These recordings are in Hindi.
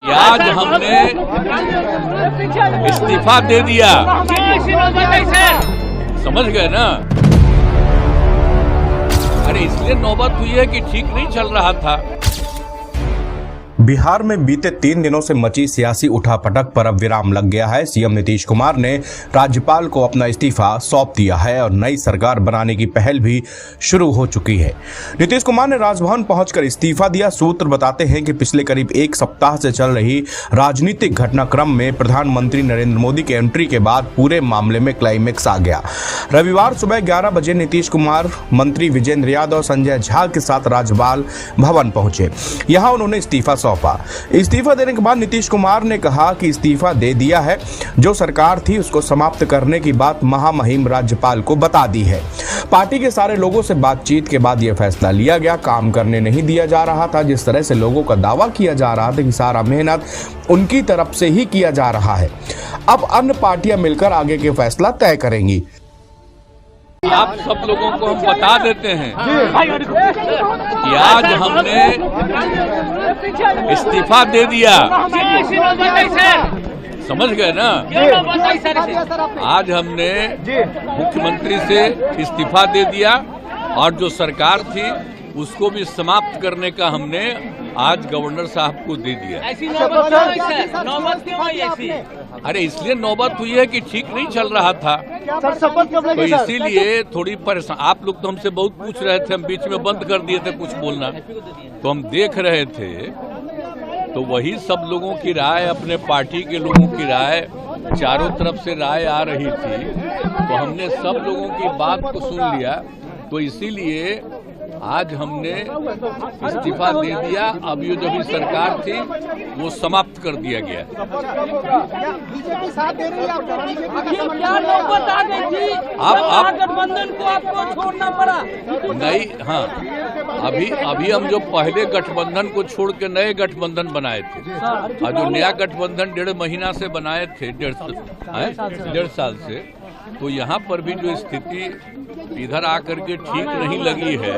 आज हमने इस्तीफा दे दिया, समझ गए ना। अरे इसलिए नौबत हुई है कि ठीक नहीं चल रहा था। बिहार में बीते 3 दिनों से मची सियासी उठापटक पर अब विराम लग गया है। सीएम नीतीश कुमार ने राज्यपाल को अपना इस्तीफा सौंप दिया है और नई सरकार बनाने की पहल भी शुरू हो चुकी है। नीतीश कुमार ने राजभवन पहुंचकर इस्तीफा दिया। सूत्र बताते हैं कि पिछले करीब 1 सप्ताह से चल रही राजनीतिक घटनाक्रम में प्रधानमंत्री नरेंद्र मोदी के एंट्री के बाद पूरे मामले में क्लाइमेक्स आ गया। रविवार सुबह 11 बजे नीतीश कुमार मंत्री विजेंद्र यादव, संजय झा के साथ राज्यपाल भवन पहुंचे। यहां उन्होंने इस्तीफा सौंपा। इस्तीफा देने के बाद नीतीश कुमार ने कहा कि इस्तीफा दे दिया है, जो सरकार थी उसको समाप्त करने की बात महामहिम राज्यपाल को बता दी है। पार्टी के सारे लोगों से बातचीत के बाद यह फैसला लिया गया। काम करने नहीं दिया जा रहा था। जिस तरह से लोगों का दावा किया जा रहा था कि सारा मेहनत उनकी तरफ से ही किया जा रहा है, अब अन्य पार्टियां मिलकर आगे के फैसला तय करेंगी। आप सब लोगों को हम बता देते हैं कि आज हमने इस्तीफा दे दिया, समझ गए ना। आज हमने मुख्यमंत्री से इस्तीफा दे दिया और जो सरकार थी उसको भी समाप्त करने का हमने आज गवर्नर साहब को दे दिया। अरे इसलिए नौबत हुई है कि ठीक नहीं चल रहा था, तो इसीलिए थोड़ी परेशान। आप लोग तो हमसे बहुत पूछ रहे थे, हम बीच में बंद कर दिए थे कुछ बोलना, तो हम देख रहे थे। तो वही सब लोगों की राय, अपने पार्टी के लोगों की राय, चारों तरफ से राय आ रही थी, तो हमने सब लोगों की बात को सुन लिया। तो इसीलिए आज हमने इस्तीफा दे दिया। अब ये जो भी सरकार थी वो समाप्त कर दिया गया। आप गठबंधन को आपको छोड़ना पड़ा नहीं। हाँ, अभी हम जो पहले गठबंधन को छोड़ के नए गठबंधन बनाए थे, और जो नया गठबंधन 1.5 महीना से बनाए थे, 1.5 साल से, तो यहाँ पर भी जो स्थिति इधर आकर के ठीक नहीं लगी है।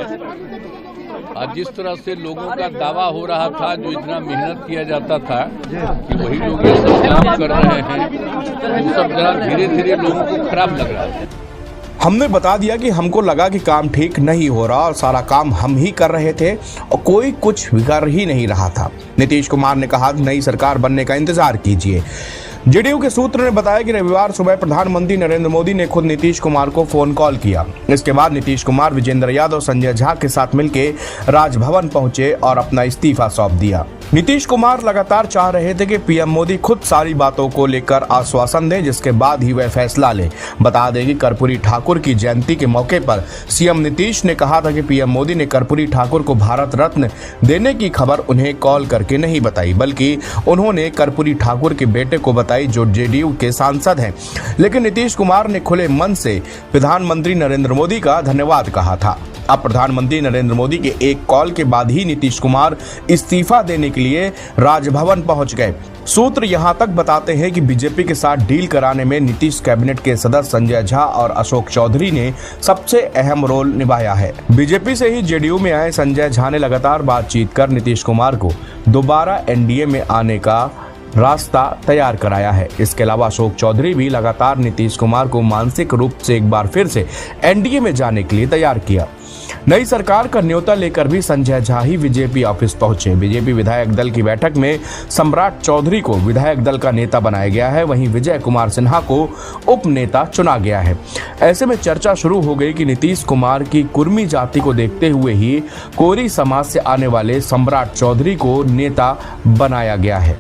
और जिस तरह से लोगों का दावा हो रहा था, जो इतना मेहनत किया जाता था कि वही लोग ये सब काम कर रहे हैं, वो सब जरा धीरे धीरे लोगों को खराब लग रहा है। हमने बता दिया कि हमको लगा कि काम ठीक नहीं हो रहा और सारा काम हम ही कर रहे थे और कोई कुछ कर ही नहीं रहा था। नीतीश कुमार ने कहा नई सरकार बनने का इंतजार कीजिए। जेडीयू के सूत्र ने बताया कि रविवार सुबह प्रधानमंत्री नरेंद्र मोदी ने खुद नीतीश कुमार को फोन कॉल किया। इसके बाद नीतीश कुमार विजेंद्र यादव, संजय झा के साथ मिलकर राजभवन पहुंचे और अपना इस्तीफा सौंप दिया। नीतीश कुमार लगातार चाह रहे थे कि पीएम मोदी खुद सारी बातों को लेकर आश्वासन दें, जिसके बाद ही वह फैसला ले। बता दें कि कर्पूरी ठाकुर की जयंती के मौके पर सीएम नीतीश ने कहा था कि पीएम मोदी ने कर्पूरी ठाकुर को भारत रत्न देने की खबर उन्हें कॉल करके नहीं बताई, बल्कि उन्होंने कर्पूरी ठाकुर के बेटे को बताई, जो जेडीयू के सांसद हैं। लेकिन नीतीश कुमार ने खुले मन से प्रधानमंत्री नरेंद्र मोदी का धन्यवाद कहा था। अब प्रधानमंत्री नरेंद्र मोदी के एक कॉल के बाद ही नीतीश कुमार इस्तीफा देने के लिए राजभवन पहुंच गए। सूत्र यहां तक बताते हैं कि बीजेपी के साथ डील कराने में नीतीश कैबिनेट के सदस्य संजय झा और अशोक चौधरी ने सबसे अहम रोल निभाया है। बीजेपी से ही जेडीयू में आए संजय झा ने लगातार बातचीत कर नीतीश कुमार को दोबारा एनडीए में आने का रास्ता तैयार कराया है। इसके अलावा अशोक चौधरी भी लगातार नीतीश कुमार को मानसिक रूप से एक बार फिर से एनडीए में जाने के लिए तैयार किया। नई सरकार का न्योता लेकर भी संजय झा ही बीजेपी ऑफिस पहुंचे। बीजेपी विधायक दल की बैठक में सम्राट चौधरी को विधायक दल का नेता बनाया गया है, वहीं विजय कुमार सिन्हा को उप नेता चुना गया है। ऐसे में चर्चा शुरू हो गई कि नीतीश कुमार की कुर्मी जाति को देखते हुए ही कोरी समाज से आने वाले सम्राट चौधरी को नेता बनाया गया है।